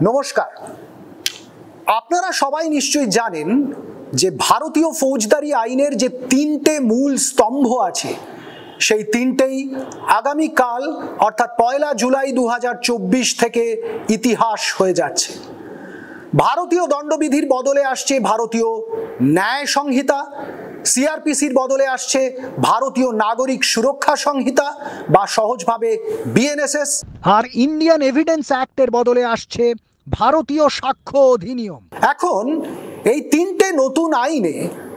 নমস্কার। আপনারা সবাই নিশ্চয়ই জানেন যে ভারতীয় ফৌজদারি আইনের যে তিনটে মূল স্তম্ভ আছে সেই তিনটেই আগামীকাল অর্থাৎ 1 জুলাই 2024 থেকে ইতিহাস হয়ে যাচ্ছে। ভারতীয় দণ্ডবিধির বদলে আসছে ভারতীয় ন্যায় সংহিতা, সিআরপিসির বদলে আসছে ভারতীয় নাগরিক সুরক্ষা সংহিতা বা সহজভাবে বিএনএসএস, আর ইন্ডিয়ান এভিডেন্স অ্যাক্টের বদলে আসছে ভারতীয় সাক্ষ্য অধিনিয়ম। এখন এই তিনটে নতুন আইনে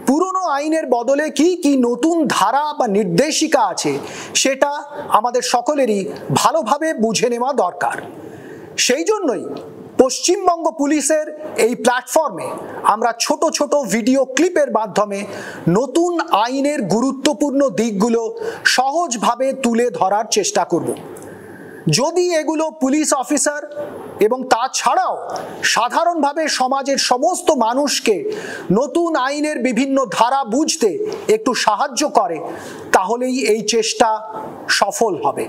পুরনো আইনের বদলে কি কি নতুন ধারা বা নির্দেশিকা আছে সেটা আমাদের সকলেরই ভালোভাবে বুঝে নেওয়া দরকার। সেই জন্যই পশ্চিমবঙ্গ পুলিশের এই প্ল্যাটফর্মে আমরা ছোট ছোট ভিডিও ক্লিপের মাধ্যমে নতুন আইনের গুরুত্বপূর্ণ দিকগুলো সহজভাবে তুলে ধরার চেষ্টা করব। যদি এগুলো পুলিশ অফিসার এবং তাছাড়াও সাধারণভাবে সমাজের সমস্ত মানুষকে নতুন আইনের বিভিন্ন ধারা বুঝতে একটু সাহায্য করে, তাহলেই এই চেষ্টা সফল হবে।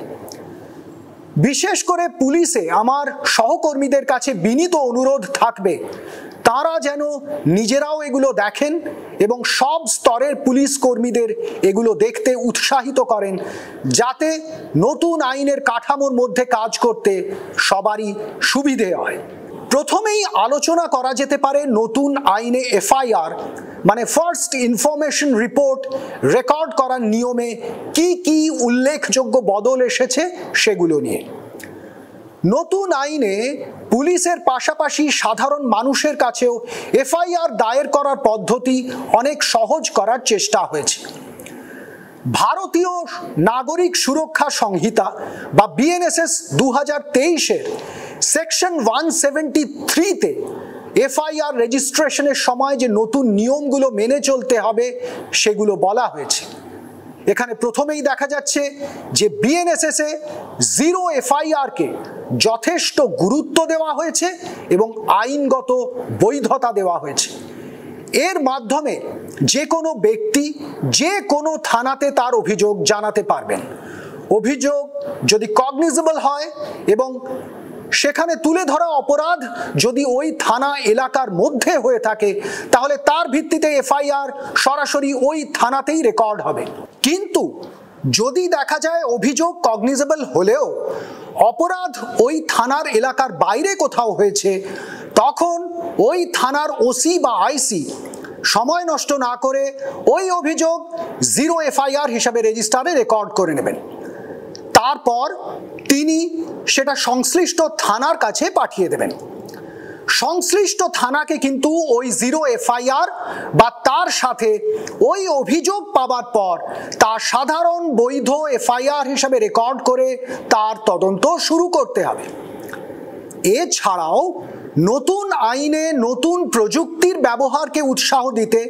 বিশেষ করে পুলিশে আমার সহকর্মীদের কাছে বিনীত অনুরোধ থাকবে তারা যেন নিজেরাও এগুলো দেখেন এবং সব স্তরের পুলিশ কর্মীদের এগুলো দেখতে উৎসাহিত করেন, যাতে নতুন আইনের কাঠামোর মধ্যে কাজ করতে সবারই সুবিধে হয়। প্রথমেই আলোচনা করা যেতে পারে নতুন আইনে এফআইআর মানে ফার্স্ট ইনফরমেশন রিপোর্ট রেকর্ড করার নিয়মে কি কি উল্লেখযোগ্য বদল এসেছে সেগুলো নিয়ে। নতুন আইনে পুলিশের পাশাপাশি সাধারণ মানুষের কাছেও এফআইআর দায়ের করার পদ্ধতি অনেক সহজ করার চেষ্টা হয়েছে। ভারতীয় নাগরিক সুরক্ষা সংহিতা বা বিএনএসএস 2023-এর সেকশন 173-তে এফআইআর রেজিস্ট্রেশনের সময় যে নতুন নিয়মগুলো মেনে চলতে হবে সেগুলো বলা হয়েছে। এখানে প্রথমেই দেখা যাচ্ছে যে বিএনএসএস-এ জিরো এফআইআর-কে যথেষ্ট গুরুত্ব দেওয়া হয়েছে এবং আইনগত বৈধতা দেওয়া হয়েছে। এর মাধ্যমে যে কোনো ব্যক্তি যে কোনো থানাতে তার অভিযোগ জানাতে পারবেন। অভিযোগ যদি কগনিজেবল হয় এবং সেখানে তুলে ধরা অপরাধ যদি ওই থানা এলাকার মধ্যে হয়ে থাকে, তাহলে তার ভিত্তিতে এফআইআর সরাসরি ওই থানাতেই রেকর্ড হবে। কিন্তু যদি দেখা যায় অভিযোগ কগনিজেবল হলেও অপরাধ ওই থানার এলাকার বাইরে কোথাও হয়েছে, তখন ওই থানার ওসি বা আইসি সময় নষ্ট না করে ওই অভিযোগ জিরো এফআইআর হিসাবে রেজিস্টারে রেকর্ড করে নেবেন। তারপর তিনি সেটা সংশ্লিষ্ট থানার কাছে পাঠিয়ে দেবেন। সংশ্লিষ্ট থানাকে কিন্তু ওই জিরো এফআইআর বা তার সাথে ওই অভিযোগ পাবার পর তা সাধারণ বৈধ এফআইআর হিসাবে রেকর্ড করে তার তদন্ত শুরু করতে হবে। এছাড়াও নতুন আইনে নতুন প্রযুক্তির ব্যবহারকে উৎসাহ দিতে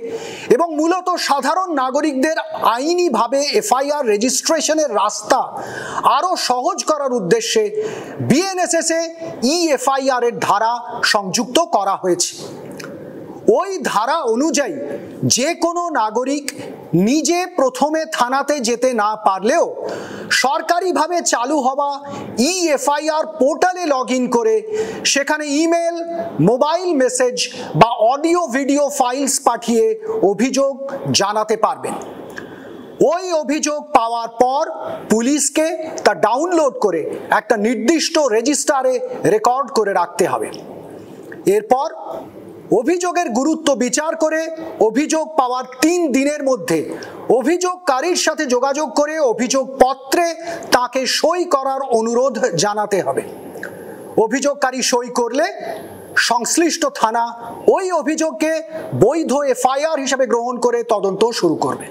এবং মূলত সাধারণ নাগরিকদের আইনিভাবে এফআইআর রেজিস্ট্রেশনের রাস্তা আরও সহজ করার উদ্দেশ্যে বিএনএসএস-এ ইএফআইআর এর ধারা সংযুক্ত করা হয়েছে। ওই ধারা অনুযায়ী যে কোনো নাগরিক নিজে প্রথমে থানাতে যেতে না পারলেও সরকারিভাবে চালু হওয়া ইএফআইআর পোর্টালে লগ ইন করে সেখানে ইমেল, মোবাইল মেসেজ বা অডিও ভিডিও ফাইলস পাঠিয়ে অভিযোগ জানাতে পারবেন। ওই অভিযোগ পাওয়ার পর পুলিশকে তা ডাউনলোড করে একটা নির্দিষ্ট রেজিস্টারে রেকর্ড করে রাখতে হবে। এরপর অভিযোগের গুরুত্ব বিচার করে অভিযোগ পাওয়ার 3 দিনের মধ্যে অভিযোগকারীর সাথে যোগাযোগ করে অভিযোগপত্রে তাকে সই করার অনুরোধ জানাতে হবে। অভিযোগকারী সই করলে সংশ্লিষ্ট থানা ওই অভিযোগকে বৈধ এফআইআর হিসেবে গ্রহণ করে তদন্ত শুরু করবে।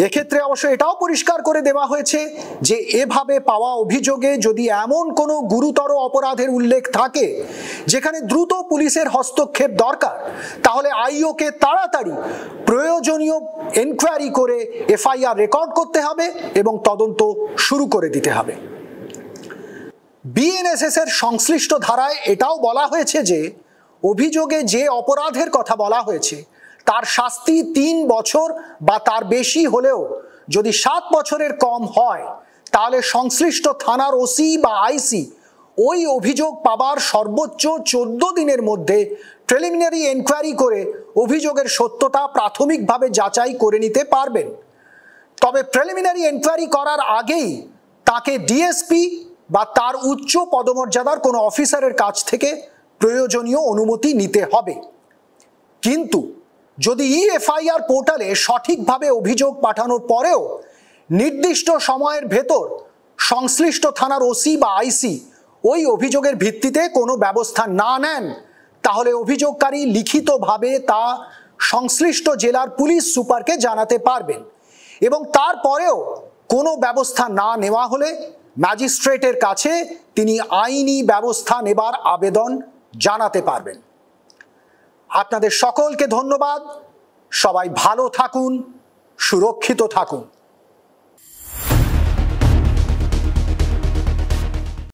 এক্ষেত্রে অবশ্য এটাও পরিষ্কার করে দেওয়া হয়েছে যে এভাবে পাওয়া অভিযোগে যদি এমন কোনো গুরুতর অপরাধের উল্লেখ থাকে যেখানে দ্রুত পুলিশের হস্তক্ষেপ দরকার, তাহলে আইওকে তাড়াতাড়ি প্রয়োজনীয় এনকোয়ারি করে এফআইআর রেকর্ড করতে হবে এবং তদন্ত শুরু করে দিতে হবে। বিএনএসএস এর সংশ্লিষ্ট ধারায় এটাও বলা হয়েছে যে অভিযোগে যে অপরাধের কথা বলা হয়েছে তার শাস্তি 3 বছর বা তার বেশি হলেও যদি 7 বছরের কম হয়, তাহলে সংশ্লিষ্ট থানার ওসি বা আইসি ওই অভিযোগ পাবার সর্বোচ্চ 14 দিনের মধ্যে প্রিলিমিনারি এনকোয়ারি করে অভিযোগের সত্যতা প্রাথমিকভাবে যাচাই করে নিতে পারবেন। তবে প্রিলিমিনারি এনকোয়ারি করার আগেই তাকে ডিএসপি বা তার উচ্চ পদমর্যাদার কোনো অফিসারের কাছ থেকে প্রয়োজনীয় অনুমতি নিতে হবে। কিন্তু যদি এফআইআর পোর্টালে সঠিকভাবে অভিযোগ পাঠানোর পরেও নির্দিষ্ট সময়ের ভেতর সংশ্লিষ্ট থানার ওসি বা আইসি ওই অভিযোগের ভিত্তিতে কোনো ব্যবস্থা না নেন, তাহলে অভিযোগকারী লিখিতভাবে তা সংশ্লিষ্ট জেলার পুলিশ সুপারকে জানাতে পারবেন এবং তারপরেও কোনো ব্যবস্থা না নেওয়া হলে ম্যাজিস্ট্রেটের কাছে তিনি আইনি ব্যবস্থা নেবার আবেদন জানাতে পারবেন। আপনাদের সকলকে ধন্যবাদ। সবাই ভালো থাকুন, সুরক্ষিত থাকুন।